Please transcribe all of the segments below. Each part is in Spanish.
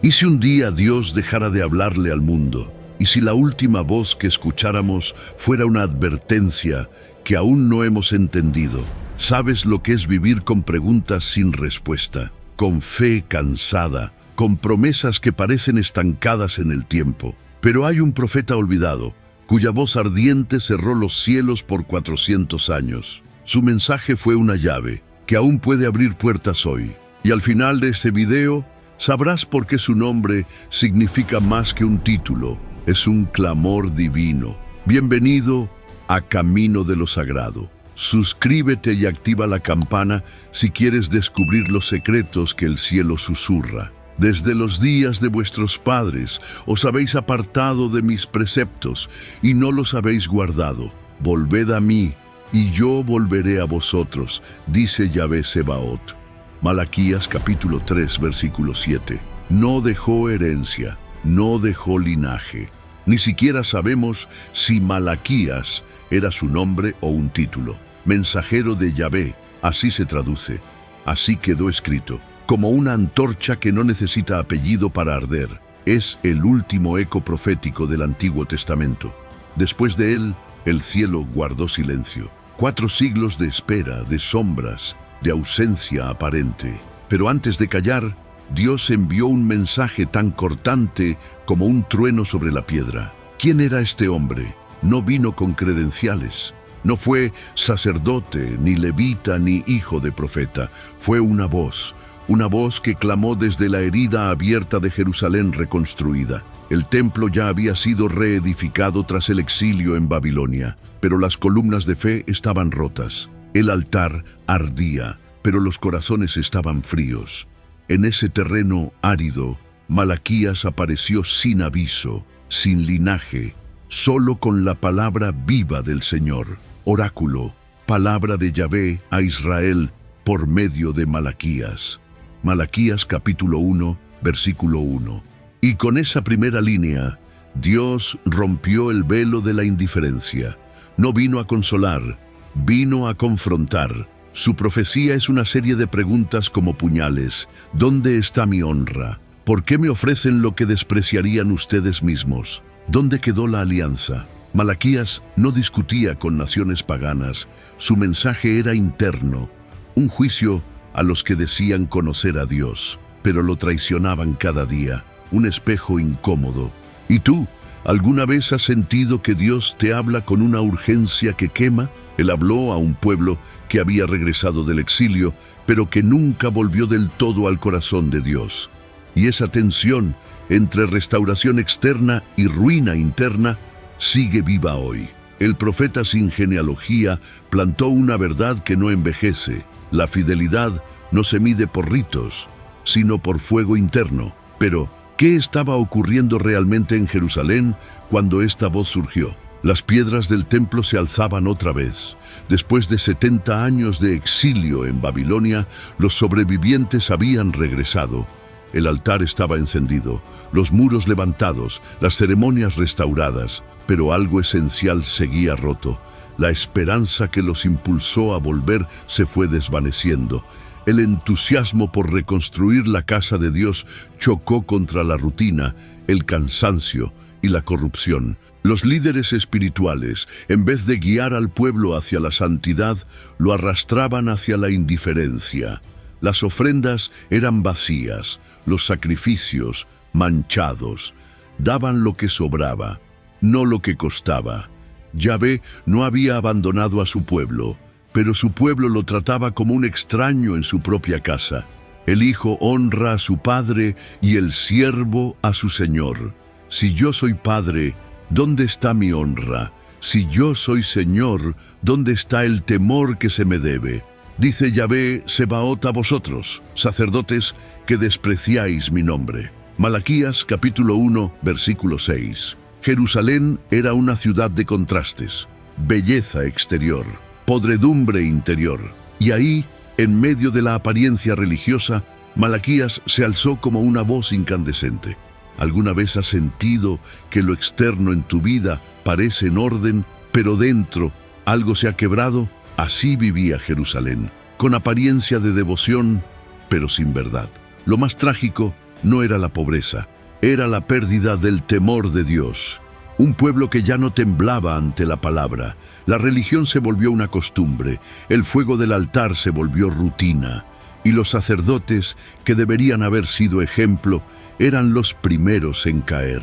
¿Y si un día Dios dejara de hablarle al mundo? ¿Y si la última voz que escucháramos fuera una advertencia que aún no hemos entendido? ¿Sabes lo que es vivir con preguntas sin respuesta, con fe cansada, con promesas que parecen estancadas en el tiempo? Pero hay un profeta olvidado, cuya voz ardiente cerró los cielos por 400 años. Su mensaje fue una llave, que aún puede abrir puertas hoy. Y al final de este video, sabrás por qué su nombre significa más que un título. Es un clamor divino. Bienvenido a Camino de lo Sagrado. Suscríbete y activa la campana si quieres descubrir los secretos que el cielo susurra. Desde los días de vuestros padres os habéis apartado de mis preceptos y no los habéis guardado. Volved a mí y yo volveré a vosotros, dice Yahvé Sebaot. Malaquías capítulo 3, versículo 7. No dejó herencia, no dejó linaje. Ni siquiera sabemos si Malaquías era su nombre o un título. Mensajero de Yahvé, así se traduce. Así quedó escrito, como una antorcha que no necesita apellido para arder. Es el último eco profético del Antiguo Testamento. Después de él, el cielo guardó silencio. 4 siglos de espera, de sombras, de ausencia aparente. Pero antes de callar, Dios envió un mensaje tan cortante como un trueno sobre la piedra. ¿Quién era este hombre? No vino con credenciales. No fue sacerdote, ni levita, ni hijo de profeta. Fue una voz que clamó desde la herida abierta de Jerusalén reconstruida. El templo ya había sido reedificado tras el exilio en Babilonia, pero las columnas de fe estaban rotas. El altar ardía, pero los corazones estaban fríos. En ese terreno árido, Malaquías apareció sin aviso, sin linaje, solo con la palabra viva del Señor. Oráculo, palabra de Yahvé a Israel por medio de Malaquías. Malaquías capítulo 1, versículo 1. Y con esa primera línea, Dios rompió el velo de la indiferencia. No vino a consolar, vino a confrontar. Su profecía es una serie de preguntas como puñales. ¿Dónde está mi honra? ¿Por qué me ofrecen lo que despreciarían ustedes mismos? ¿Dónde quedó la alianza? Malaquías no discutía con naciones paganas. Su mensaje era interno, un juicio a los que decían conocer a Dios, pero lo traicionaban cada día, un espejo incómodo. ¿Y tú? ¿Alguna vez has sentido que Dios te habla con una urgencia que quema? Él habló a un pueblo que había regresado del exilio, pero que nunca volvió del todo al corazón de Dios. Y esa tensión entre restauración externa y ruina interna sigue viva hoy. El profeta sin genealogía plantó una verdad que no envejece. La fidelidad no se mide por ritos, sino por fuego interno. Pero, ¿qué estaba ocurriendo realmente en Jerusalén cuando esta voz surgió? Las piedras del templo se alzaban otra vez. Después de 70 años de exilio en Babilonia, los sobrevivientes habían regresado. El altar estaba encendido, los muros levantados, las ceremonias restauradas, pero algo esencial seguía roto. La esperanza que los impulsó a volver se fue desvaneciendo. El entusiasmo por reconstruir la casa de Dios chocó contra la rutina, el cansancio y la corrupción. Los líderes espirituales, en vez de guiar al pueblo hacia la santidad, lo arrastraban hacia la indiferencia. Las ofrendas eran vacías, los sacrificios manchados. Daban lo que sobraba, no lo que costaba. Yahvé no había abandonado a su pueblo, pero su pueblo lo trataba como un extraño en su propia casa. El hijo honra a su padre y el siervo a su señor. Si yo soy padre, ¿dónde está mi honra? Si yo soy señor, ¿dónde está el temor que se me debe? Dice Yahvé Sebaot a vosotros, sacerdotes, que despreciáis mi nombre. Malaquías capítulo 1, versículo 6. Jerusalén era una ciudad de contrastes, belleza exterior, podredumbre interior. Y ahí, en medio de la apariencia religiosa, Malaquías se alzó como una voz incandescente. ¿Alguna vez has sentido que lo externo en tu vida parece en orden, pero dentro algo se ha quebrado? Así vivía Jerusalén, con apariencia de devoción, pero sin verdad. Lo más trágico no era la pobreza, era la pérdida del temor de Dios. Un pueblo que ya no temblaba ante la palabra. La religión se volvió una costumbre, el fuego del altar se volvió rutina, y los sacerdotes, que deberían haber sido ejemplo, eran los primeros en caer.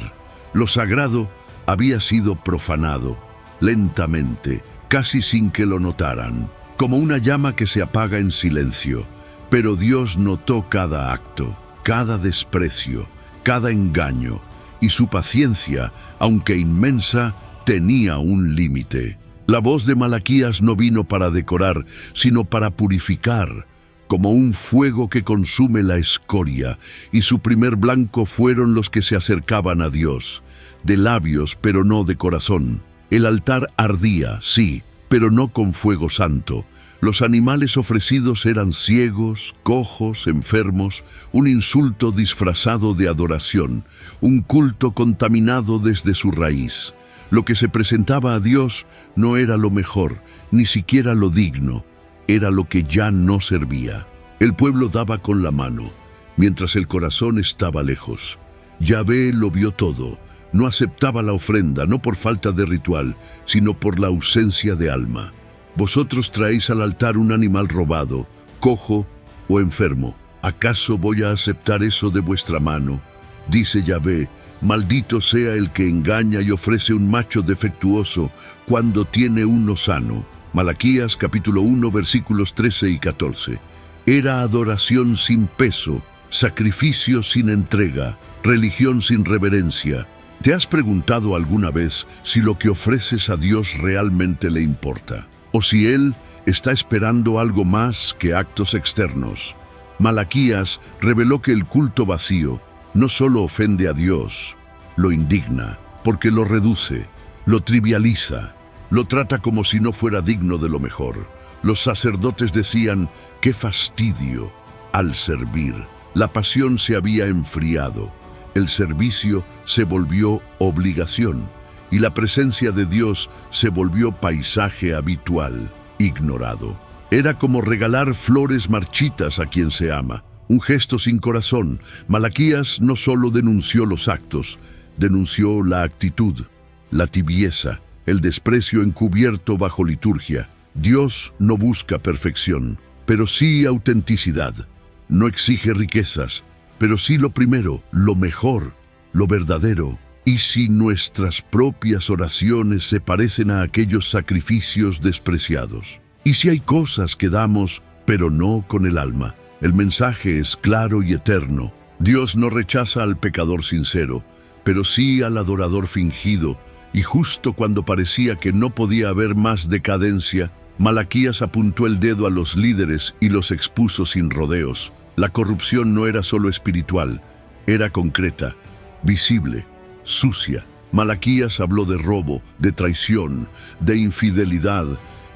Lo sagrado había sido profanado, lentamente, casi sin que lo notaran, como una llama que se apaga en silencio. Pero Dios notó cada acto, cada desprecio, cada engaño, y su paciencia, aunque inmensa, tenía un límite. La voz de Malaquías no vino para decorar, sino para purificar, como un fuego que consume la escoria, y su primer blanco fueron los que se acercaban a Dios, de labios pero no de corazón. El altar ardía, sí, pero no con fuego santo. Los animales ofrecidos eran ciegos, cojos, enfermos, un insulto disfrazado de adoración, un culto contaminado desde su raíz. Lo que se presentaba a Dios no era lo mejor, ni siquiera lo digno, era lo que ya no servía. El pueblo daba con la mano, mientras el corazón estaba lejos. Yahvé lo vio todo, no aceptaba la ofrenda, no por falta de ritual, sino por la ausencia de alma. Vosotros traéis al altar un animal robado, cojo o enfermo. ¿Acaso voy a aceptar eso de vuestra mano? Dice Yahvé, maldito sea el que engaña y ofrece un macho defectuoso cuando tiene uno sano. Malaquías capítulo 1 versículos 13 y 14. Era adoración sin peso, sacrificio sin entrega, religión sin reverencia. ¿Te has preguntado alguna vez si lo que ofreces a Dios realmente le importa? ¿O si Él está esperando algo más que actos externos? Malaquías reveló que el culto vacío no solo ofende a Dios, lo indigna, porque lo reduce, lo trivializa, lo trata como si no fuera digno de lo mejor. Los sacerdotes decían, ¡qué fastidio! Al servir, la pasión se había enfriado, el servicio se volvió obligación, y la presencia de Dios se volvió paisaje habitual, ignorado. Era como regalar flores marchitas a quien se ama, un gesto sin corazón. Malaquías no solo denunció los actos, denunció la actitud, la tibieza, el desprecio encubierto bajo liturgia. Dios no busca perfección, pero sí autenticidad. No exige riquezas, pero sí lo primero, lo mejor, lo verdadero. ¿Y si nuestras propias oraciones se parecen a aquellos sacrificios despreciados? ¿Y si hay cosas que damos, pero no con el alma? El mensaje es claro y eterno. Dios no rechaza al pecador sincero, pero sí al adorador fingido, y justo cuando parecía que no podía haber más decadencia, Malaquías apuntó el dedo a los líderes y los expuso sin rodeos. La corrupción no era solo espiritual, era concreta, visible, sucia. Malaquías habló de robo, de traición, de infidelidad,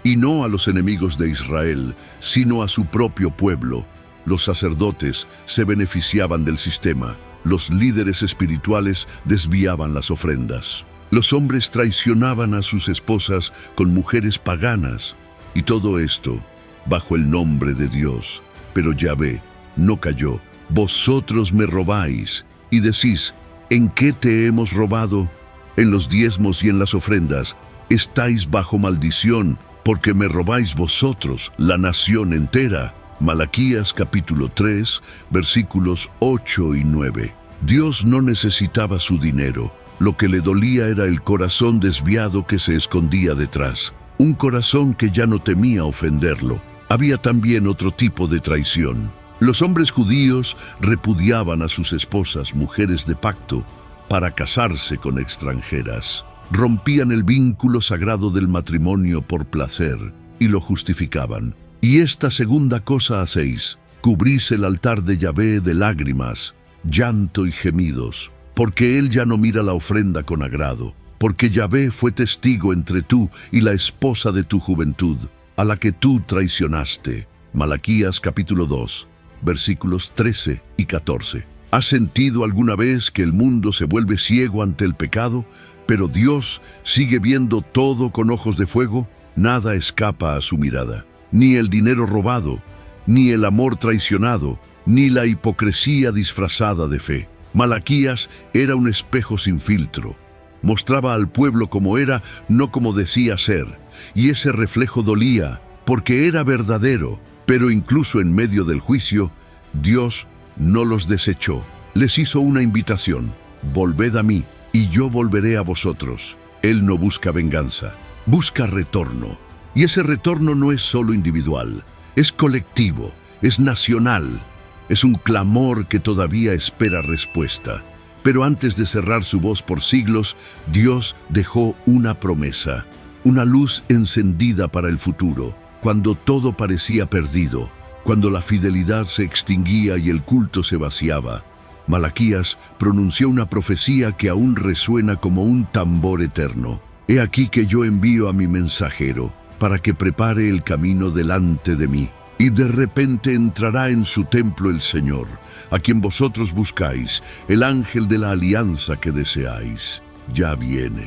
y no a los enemigos de Israel, sino a su propio pueblo. Los sacerdotes se beneficiaban del sistema, los líderes espirituales desviaban las ofrendas. Los hombres traicionaban a sus esposas con mujeres paganas, y todo esto bajo el nombre de Dios. Pero Yahvé no cayó. Vosotros me robáis, y decís, ¿en qué te hemos robado? En los diezmos y en las ofrendas. Estáis bajo maldición, porque me robáis vosotros, la nación entera. Malaquías capítulo 3, versículos 8 y 9. Dios no necesitaba su dinero. Lo que le dolía era el corazón desviado que se escondía detrás. Un corazón que ya no temía ofenderlo. Había también otro tipo de traición. Los hombres judíos repudiaban a sus esposas, mujeres de pacto, para casarse con extranjeras. Rompían el vínculo sagrado del matrimonio por placer y lo justificaban. Y esta segunda cosa hacéis, cubrís el altar de Yahvé de lágrimas, llanto y gemidos, porque Él ya no mira la ofrenda con agrado, porque Yahvé fue testigo entre tú y la esposa de tu juventud, a la que tú traicionaste. Malaquías capítulo 2, versículos 13 y 14. ¿Has sentido alguna vez que el mundo se vuelve ciego ante el pecado, pero Dios sigue viendo todo con ojos de fuego? Nada escapa a su mirada, ni el dinero robado, ni el amor traicionado, ni la hipocresía disfrazada de fe. Malaquías era un espejo sin filtro. Mostraba al pueblo como era, no como decía ser. Y ese reflejo dolía, porque era verdadero. Pero incluso en medio del juicio, Dios no los desechó. Les hizo una invitación: volved a mí, y yo volveré a vosotros. Él no busca venganza, busca retorno. Y ese retorno no es solo individual, es colectivo, es nacional. Es un clamor que todavía espera respuesta. Pero antes de cerrar su voz por siglos, Dios dejó una promesa, una luz encendida para el futuro, cuando todo parecía perdido, cuando la fidelidad se extinguía y el culto se vaciaba. Malaquías pronunció una profecía que aún resuena como un tambor eterno. He aquí que yo envío a mi mensajero, para que prepare el camino delante de mí. Y de repente entrará en su templo el Señor, a quien vosotros buscáis, el ángel de la alianza que deseáis. Ya viene,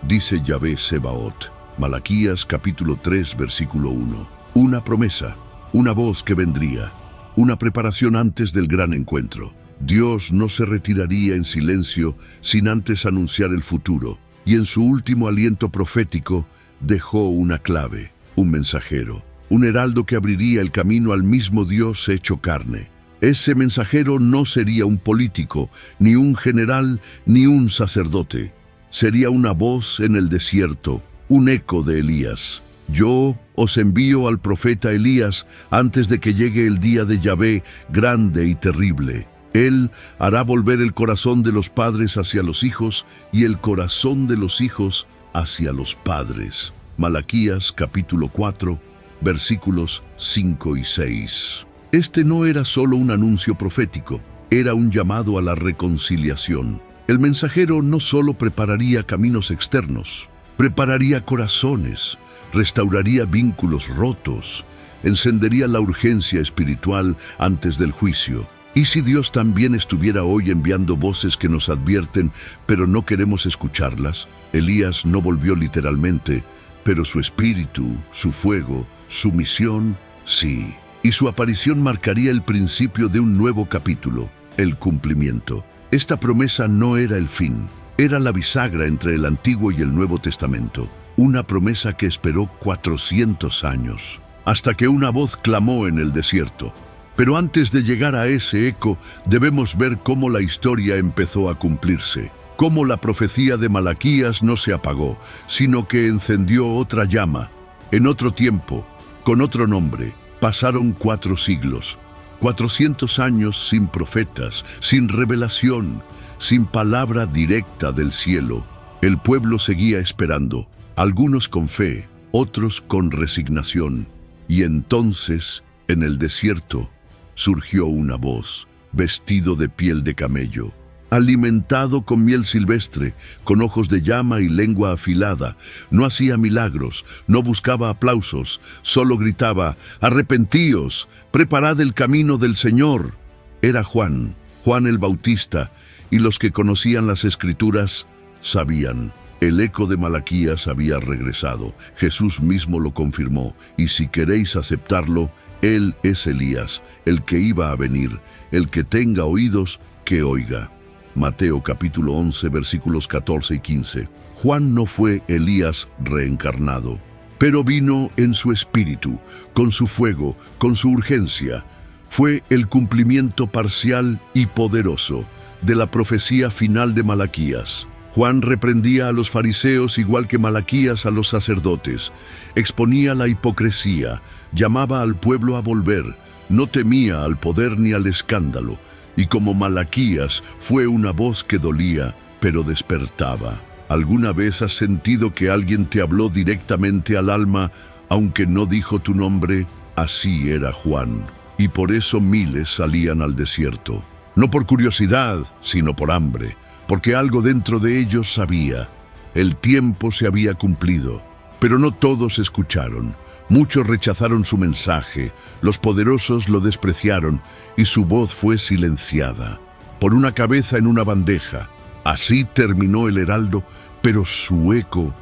dice Yahvé Sebaot. Malaquías capítulo 3, versículo 1. Una promesa, una voz que vendría, una preparación antes del gran encuentro. Dios no se retiraría en silencio sin antes anunciar el futuro, y en su último aliento profético dejó una clave, un mensajero. Un heraldo que abriría el camino al mismo Dios hecho carne. Ese mensajero no sería un político, ni un general, ni un sacerdote. Sería una voz en el desierto, un eco de Elías. Yo os envío al profeta Elías antes de que llegue el día de Yahvé grande y terrible. Él hará volver el corazón de los padres hacia los hijos y el corazón de los hijos hacia los padres. Malaquías capítulo 4, versículos 5 y 6. Este no era solo un anuncio profético, era un llamado a la reconciliación. El mensajero no solo prepararía caminos externos, prepararía corazones, restauraría vínculos rotos, encendería la urgencia espiritual antes del juicio. ¿Y si Dios también estuviera hoy enviando voces que nos advierten, pero no queremos escucharlas? Elías no volvió literalmente, pero su espíritu, su fuego, su misión, sí. Y su aparición marcaría el principio de un nuevo capítulo, el cumplimiento. Esta promesa no era el fin, era la bisagra entre el Antiguo y el Nuevo Testamento. Una promesa que esperó 400 años, hasta que una voz clamó en el desierto. Pero antes de llegar a ese eco, debemos ver cómo la historia empezó a cumplirse. Cómo la profecía de Malaquías no se apagó, sino que encendió otra llama. En otro tiempo, con otro nombre, pasaron 4 siglos, 400 años sin profetas, sin revelación, sin palabra directa del cielo. El pueblo seguía esperando, algunos con fe, otros con resignación. Y entonces, en el desierto, surgió una voz, vestido de piel de camello, alimentado con miel silvestre, con ojos de llama y lengua afilada. No hacía milagros, no buscaba aplausos, solo gritaba: «Arrepentíos, preparad el camino del Señor». Era Juan el Bautista, y los que conocían las Escrituras sabían. El eco de Malaquías había regresado. Jesús mismo lo confirmó, y si queréis aceptarlo, Él es Elías, el que iba a venir. El que tenga oídos, que oiga. Mateo capítulo 11, versículos 14 y 15. Juan no fue Elías reencarnado, pero vino en su espíritu, con su fuego, con su urgencia. Fue el cumplimiento parcial y poderoso de la profecía final de Malaquías. Juan reprendía a los fariseos igual que Malaquías a los sacerdotes. Exponía la hipocresía, llamaba al pueblo a volver, no temía al poder ni al escándalo. Y como Malaquías, fue una voz que dolía, pero despertaba. ¿Alguna vez has sentido que alguien te habló directamente al alma, aunque no dijo tu nombre? Así era Juan, y por eso miles salían al desierto. No por curiosidad, sino por hambre, porque algo dentro de ellos sabía. El tiempo se había cumplido, pero no todos escucharon. Muchos rechazaron su mensaje, los poderosos lo despreciaron y su voz fue silenciada por una cabeza en una bandeja. Así terminó el heraldo, pero su eco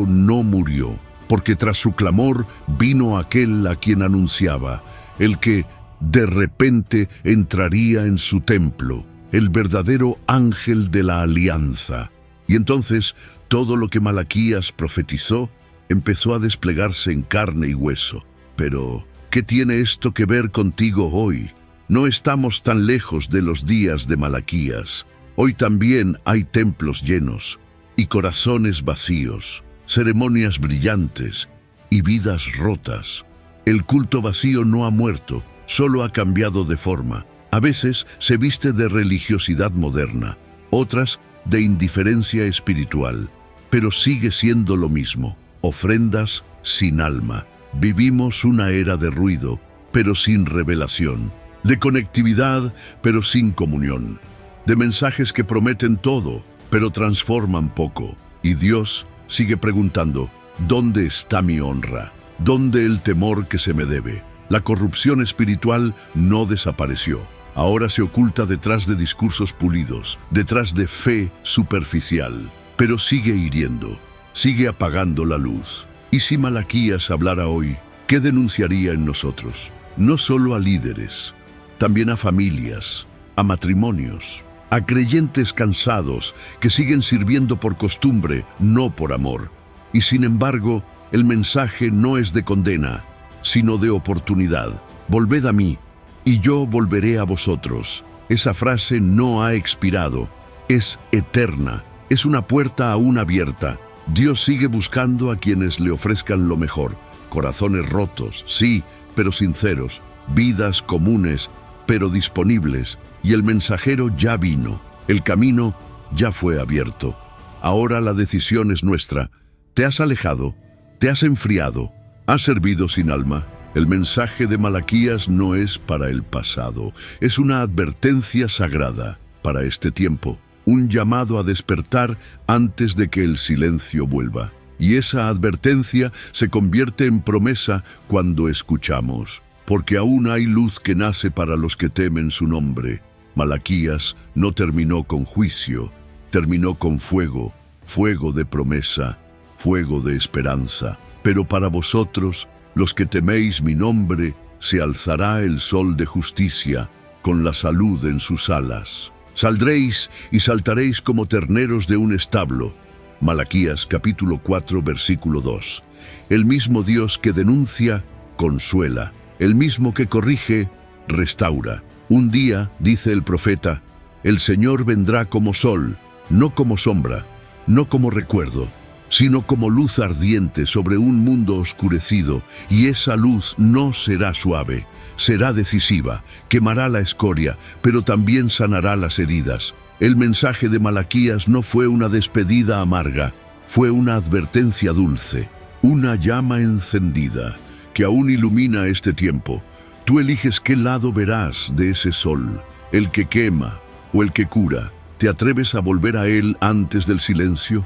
no murió, porque tras su clamor vino aquel a quien anunciaba, el que de repente entraría en su templo, el verdadero ángel de la alianza. Y entonces todo lo que Malaquías profetizó empezó a desplegarse en carne y hueso. Pero, ¿qué tiene esto que ver contigo hoy? No estamos tan lejos de los días de Malaquías. Hoy también hay templos llenos y corazones vacíos, ceremonias brillantes y vidas rotas. El culto vacío no ha muerto, solo ha cambiado de forma. A veces se viste de religiosidad moderna, otras de indiferencia espiritual, pero sigue siendo lo mismo, ofrendas sin alma. Vivimos una era de ruido, pero sin revelación, de conectividad, pero sin comunión, de mensajes que prometen todo, pero transforman poco. Y Dios sigue preguntando, ¿dónde está mi honra? ¿Dónde el temor que se me debe? La corrupción espiritual no desapareció. Ahora se oculta detrás de discursos pulidos, detrás de fe superficial, pero sigue hiriendo, sigue apagando la luz. Y si Malaquías hablara hoy, ¿qué denunciaría en nosotros? No solo a líderes, también a familias, a matrimonios, a creyentes cansados que siguen sirviendo por costumbre, no por amor. Y sin embargo, el mensaje no es de condena, sino de oportunidad. Volved a mí, y yo volveré a vosotros. Esa frase no ha expirado, es eterna, es una puerta aún abierta. Dios sigue buscando a quienes le ofrezcan lo mejor. Corazones rotos, sí, pero sinceros. Vidas comunes, pero disponibles. Y el mensajero ya vino. El camino ya fue abierto. Ahora la decisión es nuestra. ¿Te has alejado? ¿Te has enfriado? ¿Has servido sin alma? El mensaje de Malaquías no es para el pasado. Es una advertencia sagrada para este tiempo. Un llamado a despertar antes de que el silencio vuelva. Y esa advertencia se convierte en promesa cuando escuchamos. Porque aún hay luz que nace para los que temen su nombre. Malaquías no terminó con juicio, terminó con fuego, fuego de promesa, fuego de esperanza. Pero para vosotros, los que teméis mi nombre, se alzará el sol de justicia, con la salud en sus alas. Saldréis y saltaréis como terneros de un establo. Malaquías capítulo 4, versículo 2. El mismo Dios que denuncia, consuela. El mismo que corrige, restaura. Un día, dice el profeta, el Señor vendrá como sol, no como sombra, no como recuerdo, sino como luz ardiente sobre un mundo oscurecido, y esa luz no será suave, será decisiva, quemará la escoria, pero también sanará las heridas. El mensaje de Malaquías no fue una despedida amarga, fue una advertencia dulce, una llama encendida, que aún ilumina este tiempo. Tú eliges qué lado verás de ese sol, el que quema o el que cura. ¿Te atreves a volver a él antes del silencio?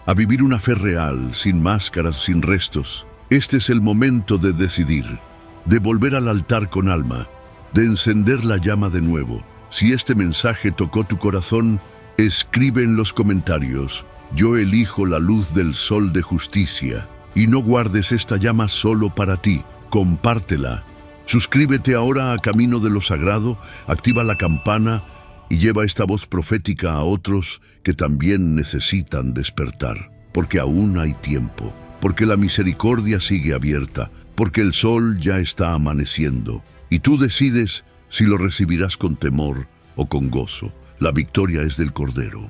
A vivir una fe real, sin máscaras, sin restos. Este es el momento de decidir, de volver al altar con alma, de encender la llama de nuevo. Si este mensaje tocó tu corazón, escribe en los comentarios, yo elijo la luz del sol de justicia. Y no guardes esta llama solo para ti, compártela. Suscríbete ahora a Camino de lo Sagrado, activa la campana y lleva esta voz profética a otros que también necesitan despertar. Porque aún hay tiempo, porque la misericordia sigue abierta, porque el sol ya está amaneciendo. Y tú decides si lo recibirás con temor o con gozo. La victoria es del Cordero.